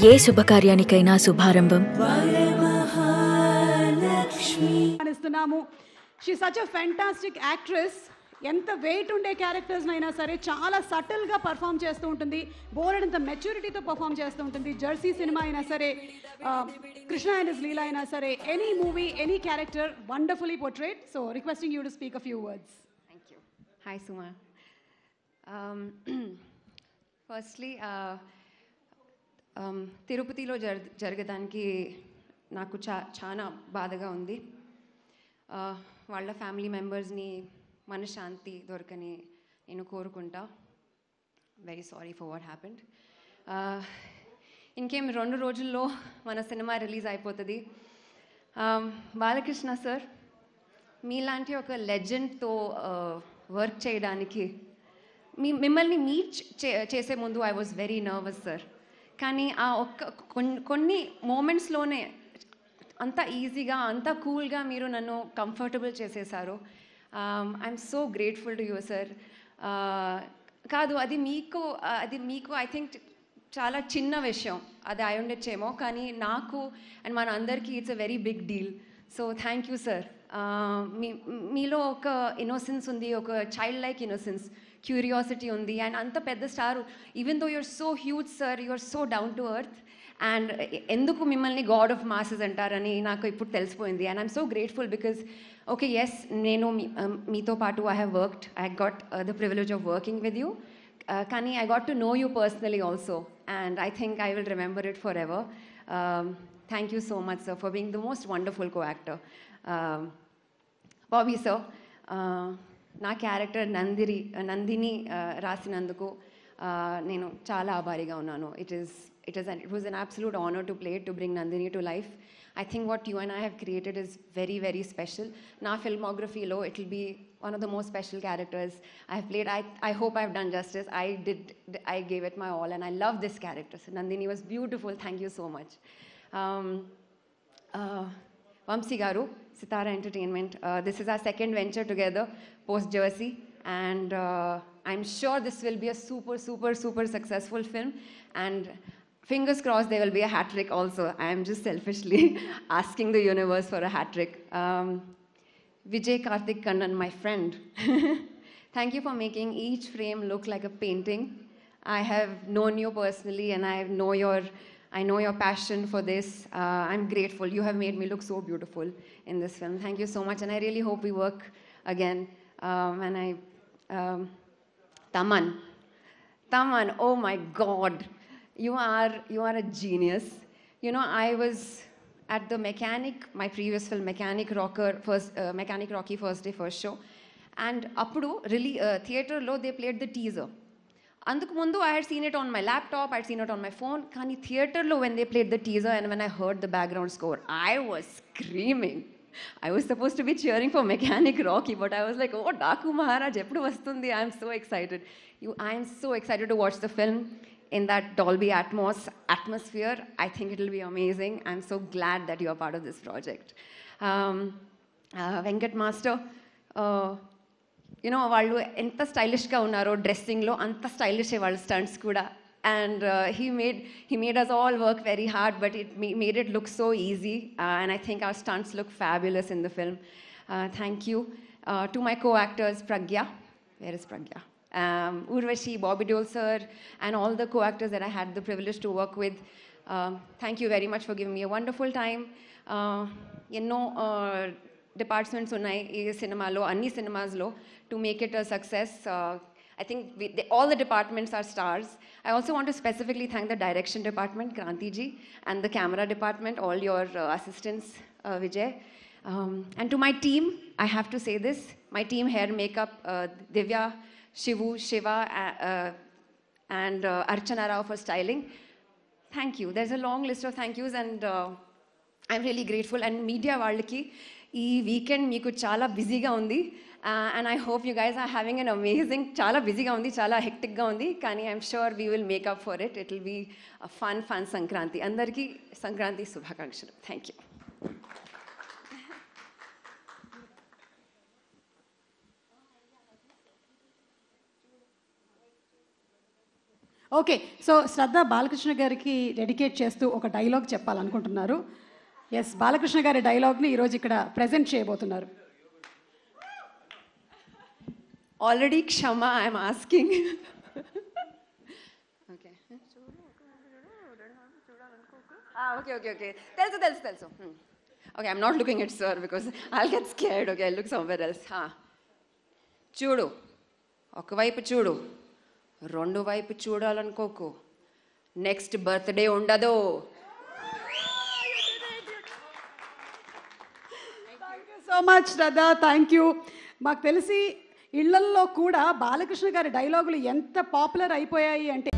ఏ శుభకార్యానికైనా శుభారంభం. She's such a fantastic actress. ఎంత వెయిట్ ఉండే క్యారెక్టర్స్ అయినా సరే చాలా సటిల్గా పర్ఫామ్ చేస్తూ ఉంటుంది, బోలెడంత మెచ్యూరిటీతో పర్ఫామ్ చేస్తూ ఉంటుంది. జెర్సీ సినిమా అయినా సరే, కృష్ణ అండ్ హిస్ లీలా అయినా సరే, any movie, any character wonderfully portrait. So requesting you to speak a few words. Thank you. Hi Suma. Firstly తిరుపతిలో జరగడానికి నాకు చాలా బాధగా ఉంది. వాళ్ళ ఫ్యామిలీ మెంబర్స్ని మనశ్శాంతి దొరకని నేను కోరుకుంటా. Very sorry for what happened. ఇంకేం 2 రోజుల్లో మన సినిమా రిలీజ్ అయిపోతుంది. బాలకృష్ణ సార్, మీలాంటి ఒక లెజెండ్తో వర్క్ చేయడానికి మిమ్మల్ని మీట్ చేసే ముందు I was very nervous sir. కానీ ఆ కొన్ని మూమెంట్స్లోనే అంత ఈజీగా, అంత కూల్గా మీరు నన్ను కంఫర్టబుల్ చేసేసారు. I'm so grateful to you sir. కాదు, అది మీకు ఐ థింక్ చాలా చిన్న విషయం, అది అయి ఉండొచ్చేమో, కానీ నాకు అండ్ మన అందరికీ it's a very big deal. So thank you sir. మీలో ఒక ఇన్నోసెన్స్ ఉంది, ఒక చైల్డ్ లైక్ ఇన్నోసెన్స్, క్యూరియాసిటీ ఉంది. అండ్ అంత పెద్ద star, even though you're so huge sir, you're so down to earth. And ఎందుకు మిమ్మల్ని గాడ్ ఆఫ్ మాసెస్ అంటారని నాకు ఇప్పుడు తెలిసిపోయింది. And I'm so grateful because okay, yes, నేను మీతో పాటు I have worked, I got the privilege of working with you, కానీ I got to know you personally also, and I think I will remember it for ever. Thank you so much sir for being the most wonderful co actor. Bobby sir, నా character Nandini రాసినందుకు నేను చాలా ఆభారీగా ఉన్నాను. It was an absolute honor to play it, to bring Nandini to life. I think what you and I have created is very, very special. Na filmography lo, it will be one of the most special characters I have played. I hope I have done justice. I gave it my all, and I love this character. So Nandini was beautiful. Thank you so much. Vamsi Garu, Sitara Entertainment. This is our second venture together, post Jersey, and I'm sure this will be a super, super, super successful film. And fingers crossed there will be a hat trick also. I am just selfishly asking the universe for a hat trick. Vijay Karthik Kannan, my friend. Thank you for making each frame look like a painting. I have known you personally, and I know your passion for this. I'm grateful. You have made me look so beautiful in this film. Thank you so much, and I really hope we work again. Taman, oh my God. You are a genius. You know, I was at the Mechanic, my previous film, Mechanic Rocky first day, first show. And appudu really theater lo they played the teaser. Anduku mundu I had seen it on my laptop, I had seen it on my phone. Kani theater lo when they played the teaser and when I heard the background score, I was screaming. I was supposed to be cheering for Mechanic Rocky, but I was like, oh, Daku Maharaj, eppudu vastundi. I am so excited. I am so excited to watch the film in that Dolby atmosphere. I think it will be amazing. I'm so glad that you are part of this project. Venkat Master, you know, వాళ్ళు ఎంత స్టైలిష్గా ఉన్నారో డ్రెస్సింగ్లో, అంత stylish వాళ్ళ stunts కూడా. And he made us all work very hard, but it made it look so easy. And I think our stunts look fabulous in the film. Thank you. To my co-actors, Pragya. Where is Pragya? Urvashi, Bobby Deol sir, and all the co-actors that I had the privilege to work with. Thank you very much for giving me a wonderful time. Departments unnai ee cinema lo, anni cinemas lo, to make it a success. I think all the departments are stars. I also want to specifically thank the direction department, Kranti ji, and the camera department, all your assistants, Vijay. And to my team, I have to say this, my team, hair, makeup, Divya, Shivu, Shiva, and Archana Rao for styling. Thank you. There's a long list of thank yous, and I'm really grateful. And media వాళ్ళకి ఈ weekend మీకు చాలా బిజీగా ఉంది, and I hope you guys are having an amazing, చాలా బిజీగా ఉంది, చాలా హెక్టిక్గా ఉంది, కానీ I'm sure we will make up for it. It will be a fun Sankranti. అందరికీ సంక్రాంతి శుభాకాంక్షలు. Thank you. ఓకే, సో శ్రద్ధ బాలకృష్ణ గారికి డెడికేట్ చేస్తూ ఒక డైలాగ్ చెప్పాలనుకుంటున్నారు. ఎస్, బాలకృష్ణ గారి డైలాగ్ని ఈరోజు ఇక్కడ ప్రజెంట్ చేయబోతున్నారు. Already Kshama I'm asking. Okay okay okay okay తెలుసు తెలుసు తెలుసు. Okay, I'm not looking at sir because I'll get scared. Okay, I look somewhere else. చూడు, ఒకవైపు చూడు, రెండు వైపు చూడాలనుకోకు, నెక్స్ట్ బర్త్డే ఉండదు. So much Shraddha, thank you. మాకు తెలిసి ఇళ్లల్లో కూడా బాలకృష్ణ గారి డైలాగులు ఎంత పాపులర్ అయిపోయాయి అంటే